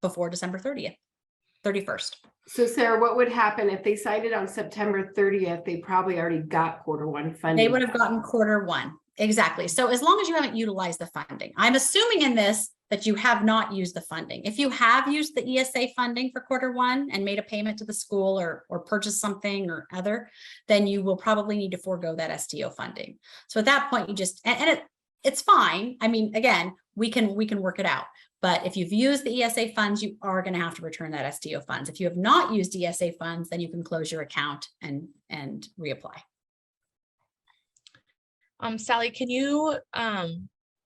before December 31st. So Sarah, what would happen if they signed it on September 30th? They probably already got Q1 funding. They would have gotten Q1. Exactly. So as long as you haven't utilized the funding, I'm assuming in this that you have not used the funding. If you have used the ESA funding for Q1 and made a payment to the school or purchased something or other, then you will probably need to forego that STO funding. So at that point, you just, it's fine. I mean, again, we can work it out. But if you've used the ESA funds, you are going to have to return that STO funds. If you have not used ESA funds, then you can close your account and reapply. Sally, can you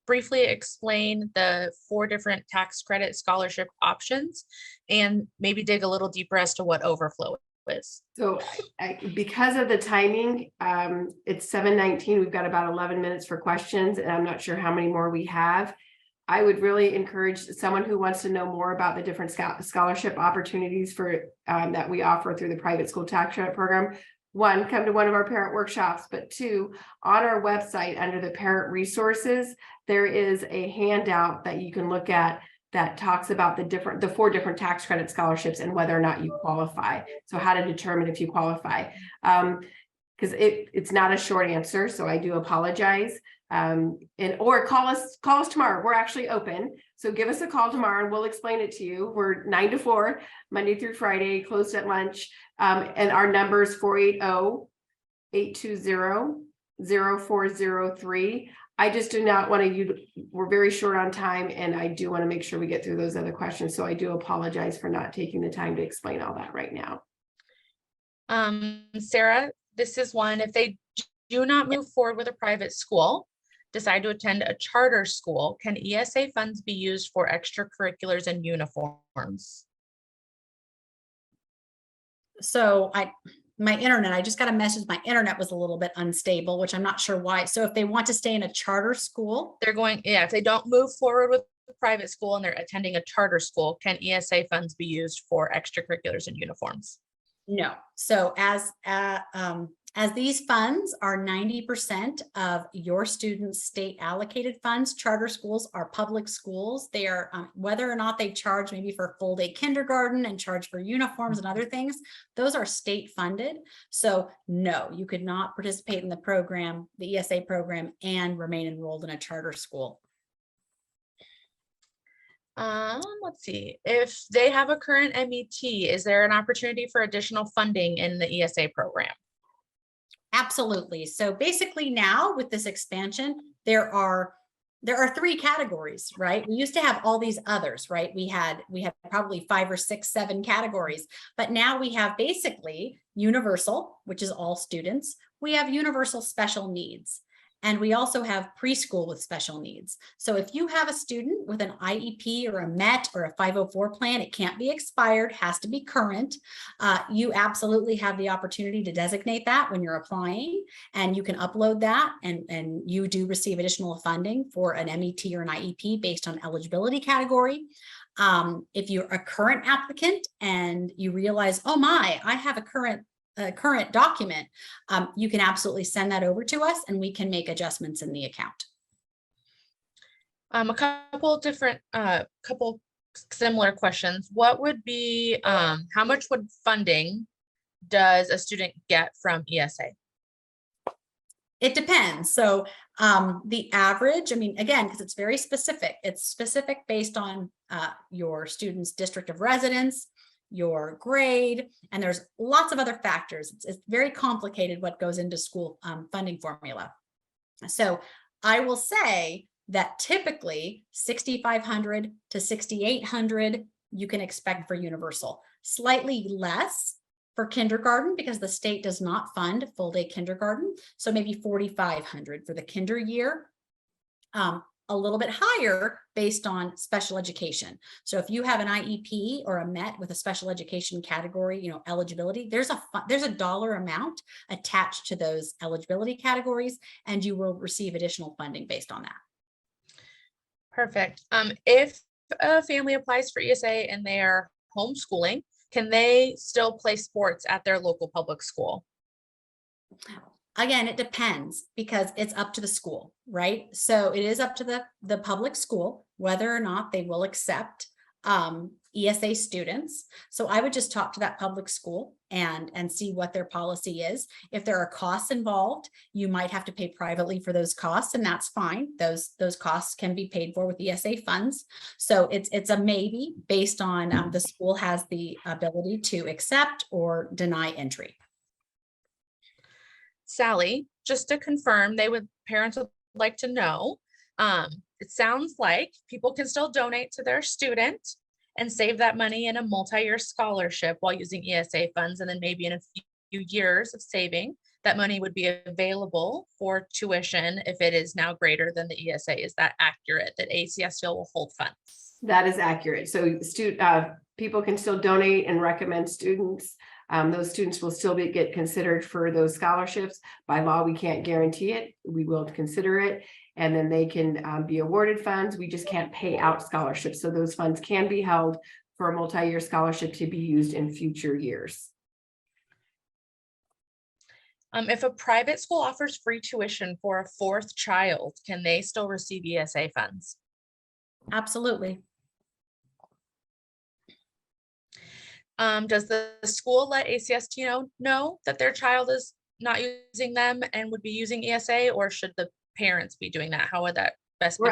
briefly explain the 4 different tax credit scholarship options and maybe dig a little deeper as to what overflow is? So because of the timing, it's 7:19. We've got about 11 minutes for questions, and I'm not sure how many more we have. I would really encourage someone who wants to know more about the different scholarship opportunities for that we offer through the private school tax credit program. 1, come to one of our parent workshops, but 2, on our website under the parent resources, there is a handout that you can look at that talks about the 4 different tax credit scholarships and whether or not you qualify. So how to determine if you qualify. Because it's not a short answer, so I do apologize. Or call us tomorrow. We're actually open. So give us a call tomorrow and we'll explain it to you. We're 9 to 4, Monday through Friday, closed at lunch. And our number is 480-820-0403. I just do not want to, we're very short on time, and I do want to make sure we get through those other questions. So I do apologize for not taking the time to explain all that right now. Sarah, this is one. If they do not move forward with a private school, decide to attend a charter school, can ESA funds be used for extracurriculars and uniforms? So I just got a message. My internet was a little bit unstable, which I'm not sure why. So if they want to stay in a charter school, if they don't move forward with a private school and they're attending a charter school, can ESA funds be used for extracurriculars and uniforms? No. So as these funds are 90% of your students' state allocated funds, charter schools are public schools. They are, whether or not they charge maybe for full day kindergarten and charge for uniforms and other things, those are state funded. So no, you could not participate in the program, the ESA program, and remain enrolled in a charter school. Let's see. If they have a current MET, is there an opportunity for additional funding in the ESA program? Absolutely. So basically now with this expansion, there are there are 3 categories, right? We used to have all these others, right? We had probably 5 or 6, 7 categories, but now we have basically universal, which is all students. We have universal special needs. And we also have preschool with special needs. So if you have a student with an IEP or a MET or a 504 plan, it can't be expired, has to be current. You absolutely have the opportunity to designate that when you're applying, and you can upload that, and you do receive additional funding for an MET or an IEP based on eligibility category. If you're a current applicant and you realize, oh my, I have a current document, you can absolutely send that over to us and we can make adjustments in the account. A couple different, couple similar questions. What would be, how much would funding does a student get from ESA? It depends. So the average, I mean, again, because it's very specific, it's specific based on your student's district of residence, your grade, and there's lots of other factors. It's very complicated what goes into school funding formula. So I will say that typically 6,500 to 6,800 you can expect for universal, slightly less for kindergarten because the state does not fund full day kindergarten. So maybe 4,500 for the kinder year. A little bit higher based on special education. So if you have an IEP or a MET with a special education category, you know, eligibility, there's a dollar amount attached to those eligibility categories, and you will receive additional funding based on that. Perfect. If a family applies for ESA and they are homeschooling, can they still play sports at their local public school? Again, it depends because it's up to the school, right? So it is up to the public school whether or not they will accept ESA students. So I would just talk to that public school and see what their policy is. If there are costs involved, you might have to pay privately for those costs, and that's fine. Those costs can be paid for with ESA funds. So it's a maybe based on the school has the ability to accept or deny entry. Sally, just to confirm, parents would like to know, it sounds like people can still donate to their student and save that money in a multi-year scholarship while using ESA funds. And then maybe in a few years of saving, that money would be available for tuition if it is now greater than the ESA. Is that accurate, that ACSTO will hold funds? That is accurate. So people can still donate and recommend students. Those students will still get considered for those scholarships. By law, we can't guarantee it. We will consider it, and then they can be awarded funds. We just can't pay out scholarships. So those funds can be held for a multi-year scholarship to be used in future years. If a private school offers free tuition for a 4th child, can they still receive ESA funds? Absolutely. Does the school let ACSTO know that their child is not using them and would be using ESA, or should the parents be doing that? How would that best be?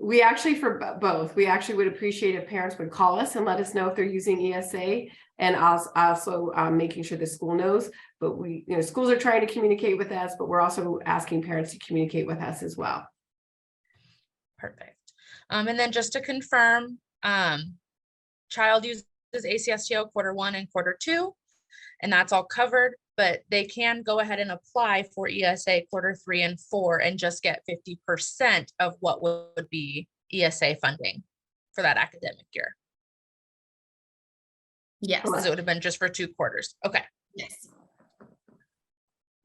We actually for both. We actually would appreciate if parents would call us and let us know if they're using ESA, and also making sure the school knows. But schools are trying to communicate with us, but we're also asking parents to communicate with us as well. Perfect. And then just to confirm, child uses ACSTO Q1 and Q2, and that's all covered, but they can go ahead and apply for ESA Q3 and 4 and just get 50% of what would be ESA funding for that academic year. Yes. Because it would have been just for 2 quarters. Okay. Yes.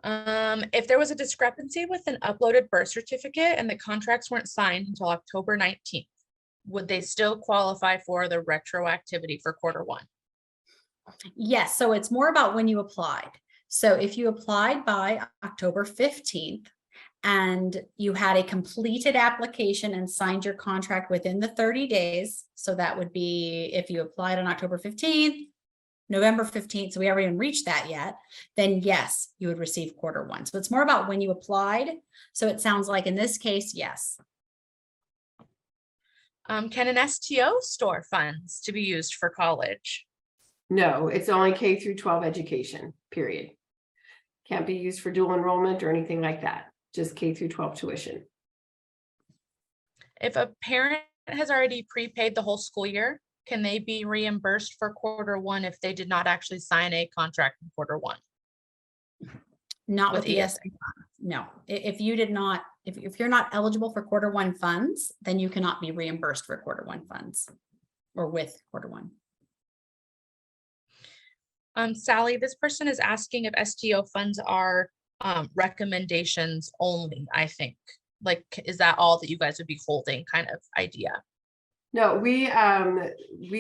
If there was a discrepancy with an uploaded birth certificate and the contracts weren't signed until October 19th, would they still qualify for the retroactivity for Q1? Yes. So it's more about when you applied. So if you applied by October 15th and you had a completed application and signed your contract within the 30 days, so that would be if you applied on October 15th, November 15th, so we haven't even reached that yet, then yes, you would receive Q1. So it's more about when you applied. So it sounds like in this case, yes. Can an STO store funds to be used for college? No, it's only K through 12 education, period. Can't be used for dual enrollment or anything like that. Just K through 12 tuition. If a parent has already prepaid the whole school year, can they be reimbursed for quarter 1 if they did not actually sign a contract in quarter 1? Not With with ESA funds. No, if you did not, if you're not eligible for quarter 1 funds, then you cannot be reimbursed for quarter 1 funds or with quarter 1. Sally, this person is asking if STO funds are recommendations only, I think. Like, is that all that you guys would be holding kind of idea? No, we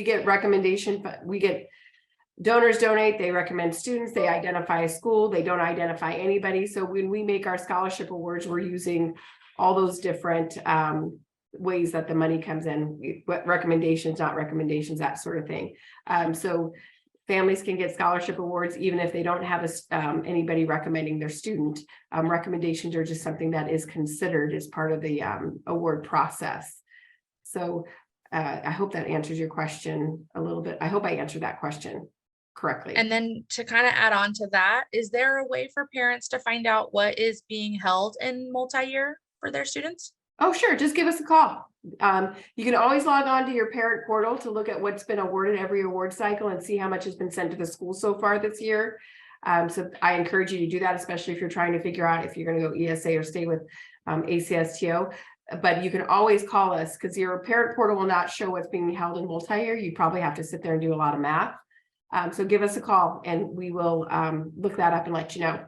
get recommendation, but we get donors donate, they recommend students, they identify a school, they don't identify anybody. So when we make our scholarship awards, we're using all those different ways that the money comes in, what recommendations, not recommendations, that sort of thing. So families can get scholarship awards even if they don't have anybody recommending their student. Recommendations are just something that is considered as part of the award process. So I hope that answers your question a little bit. I hope I answered that question correctly. And then to kind of add on to that, is there a way for parents to find out what is being held in multi-year for their students? Oh, sure. Just give us a call. You can always log on to your parent portal to look at what's been awarded every award cycle and see how much has been sent to the school so far this year. So I encourage you to do that, especially if you're trying to figure out if you're going to go ESA or stay with ACSTO. But you can always call us because your parent portal will not show what's being held in multi-year. You probably have to sit there and do a lot of math. So give us a call and we will look that up and let you know.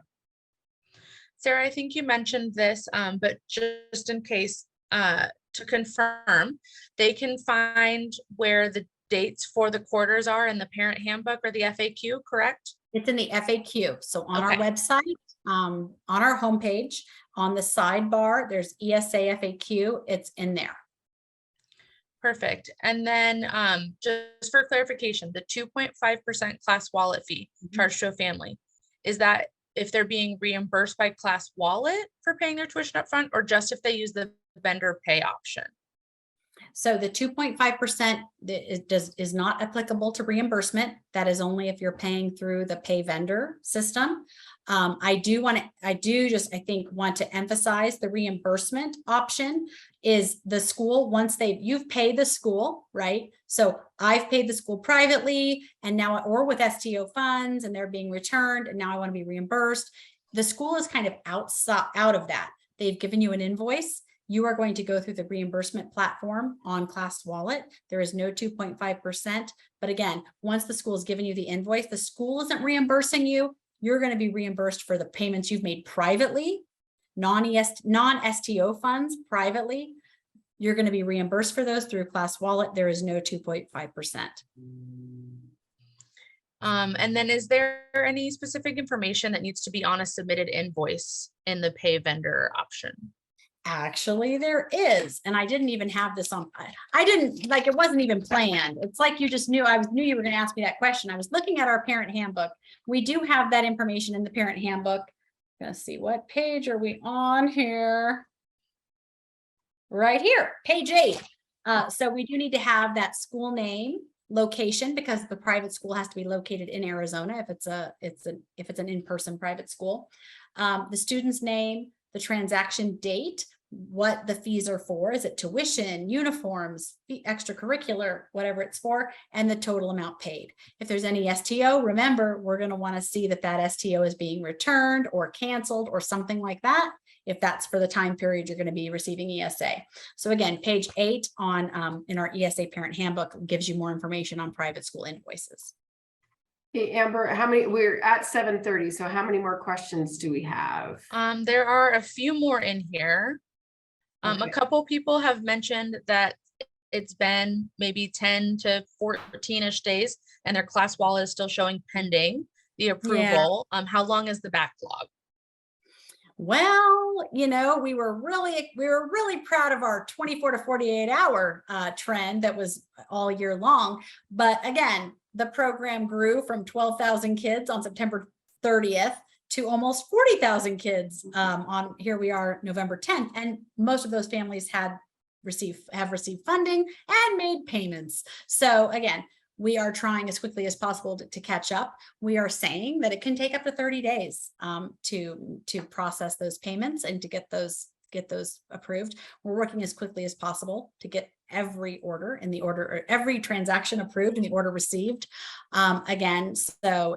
Sarah, I think you mentioned this, but just in case, to confirm, they can find where the dates for the quarters are in the parent handbook or the FAQ, correct? It's in the FAQ. So on our Okay. website, on our homepage, on the sidebar, there's ESA FAQ. It's in there. Perfect. And then just for clarification, the 2.5% class wallet fee charged to a family, is that if they're being reimbursed by class wallet for paying their tuition up front, or just if they use the vendor pay option? So the 2.5% is not applicable to reimbursement. That is only if you're paying through the pay vendor system. I think want to emphasize the reimbursement option is the school, once you've paid the school, right? So I've paid the school privately and now, or with STO funds, and they're being returned and now I want to be reimbursed. The school is kind of out of that. They've given you an invoice. You are going to go through the reimbursement platform on Class Wallet. There is no 2.5%. But again, once the school has given you the invoice, the school isn't reimbursing you. You're going to be reimbursed for the payments you've made privately, non-STO funds privately. You're going to be reimbursed for those through Class Wallet. There is no 2.5%. And then is there any specific information that needs to be on a submitted invoice in the pay vendor option? Actually, there is, and I didn't even have this on. I didn't like it wasn't even planned. It's like you just knew. I knew you were going to ask me that question. I was looking at our parent handbook. We do have that information in the parent handbook. Let's see, what page are we on here? Right here, page 8. So we do need to have that school name, location, because the private school has to be located in Arizona if it's an in-person private school. The student's name, the transaction date, what the fees are for. Is it tuition, uniforms, extracurricular, whatever it's for, and the total amount paid. If there's any STO, remember, we're going to want to see that STO is being returned or canceled or something like that, if that's for the time period you're going to be receiving ESA. So again, page 8 on in our ESA parent handbook gives you more information on private school invoices. Hey, Amber, we're at 7:30, so how many more questions do we have? There are a few more in here. Okay. A couple people have mentioned that it's been maybe 10 to 14-ish days and their class wallet is still showing pending the approval. Yeah. How long is the backlog? Well, we were really proud of our 24 to 48 hour trend that was all year long. But again, the program grew from 12,000 kids on September 30th to almost 40,000 kids on here we are November 10th. And most of those families have received funding and made payments. So again, we are trying as quickly as possible to catch up. We are saying that it can take up to 30 days to process those payments and to get those get those approved. We're working as quickly as possible to get every order in the order, or every transaction approved in the order received. Again, so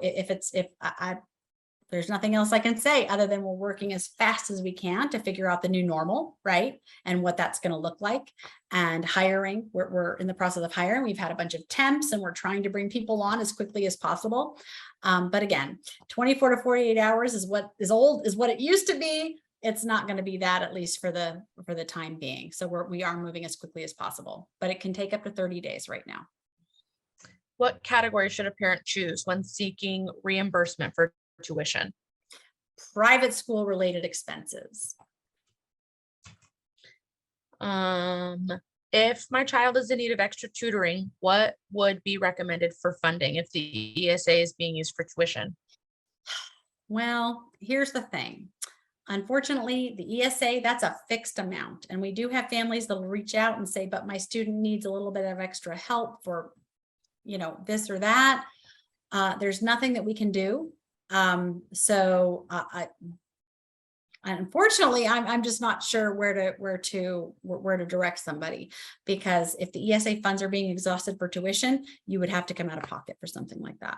there's nothing else I can say other than we're working as fast as we can to figure out the new normal, right? And what that's going to look like. And hiring, we're in the process of hiring. We've had a bunch of temps and we're trying to bring people on as quickly as possible. But again, 24 to 48 hours is what it used to be. It's not going to be that, at least for the time being. So we are moving as quickly as possible, but it can take up to 30 days right now. What category should a parent choose when seeking reimbursement for tuition? Private school related expenses. If my child is in need of extra tutoring, what would be recommended for funding if the ESA is being used for tuition? Well, here's the thing. Unfortunately, the ESA, that's a fixed amount. And we do have families that will reach out and say, but my student needs a little bit of extra help for, this or that. There's nothing that we can do. Unfortunately, I'm just not sure where to direct somebody, because if the ESA funds are being exhausted for tuition, you would have to come out of pocket for something like that.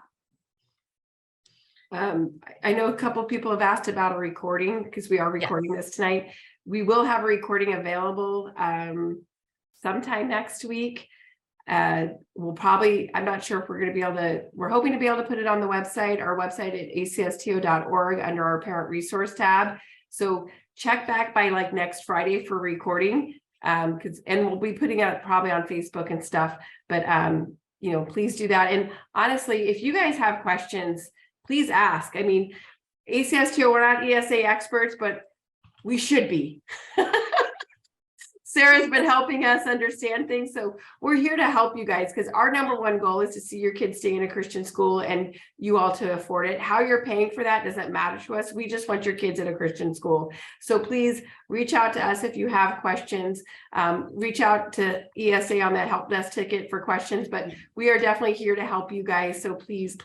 I know a couple of people have asked about a recording, because we are recording this tonight. We will have a recording available sometime next week. We'll probably, I'm not sure if we're going to be able to, we're hoping to be able to put it on our website at ACSTO.org under our parent resource tab. So check back by like next Friday for recording, and we'll be putting it probably on Facebook and stuff, but please do that. And honestly, if you guys have questions, please ask. I mean, ACSTO, we're not ESA experts, but we should be. Sarah's been helping us understand things. So we're here to help you guys, because our number one goal is to see your kids stay in a Christian school and you all to afford it. How you're paying for that doesn't matter to us. We just want your kids at a Christian school. So please reach out to us if you have questions. Reach out to ESA on that help desk ticket for questions, but we are definitely here to help you guys. So please,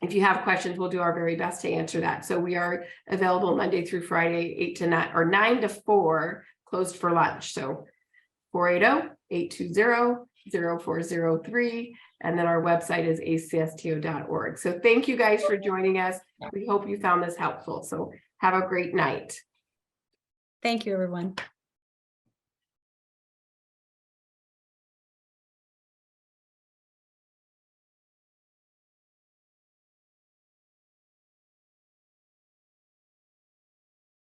if you have questions, we'll do our very best to answer that. So we are available Monday through Friday, 8 to 9 or 9 to 4, closed for lunch. So 480-820-0403. And then our website is acsto.org. So thank you guys for joining us. We hope you found this helpful. So have a great night. Thank you, everyone.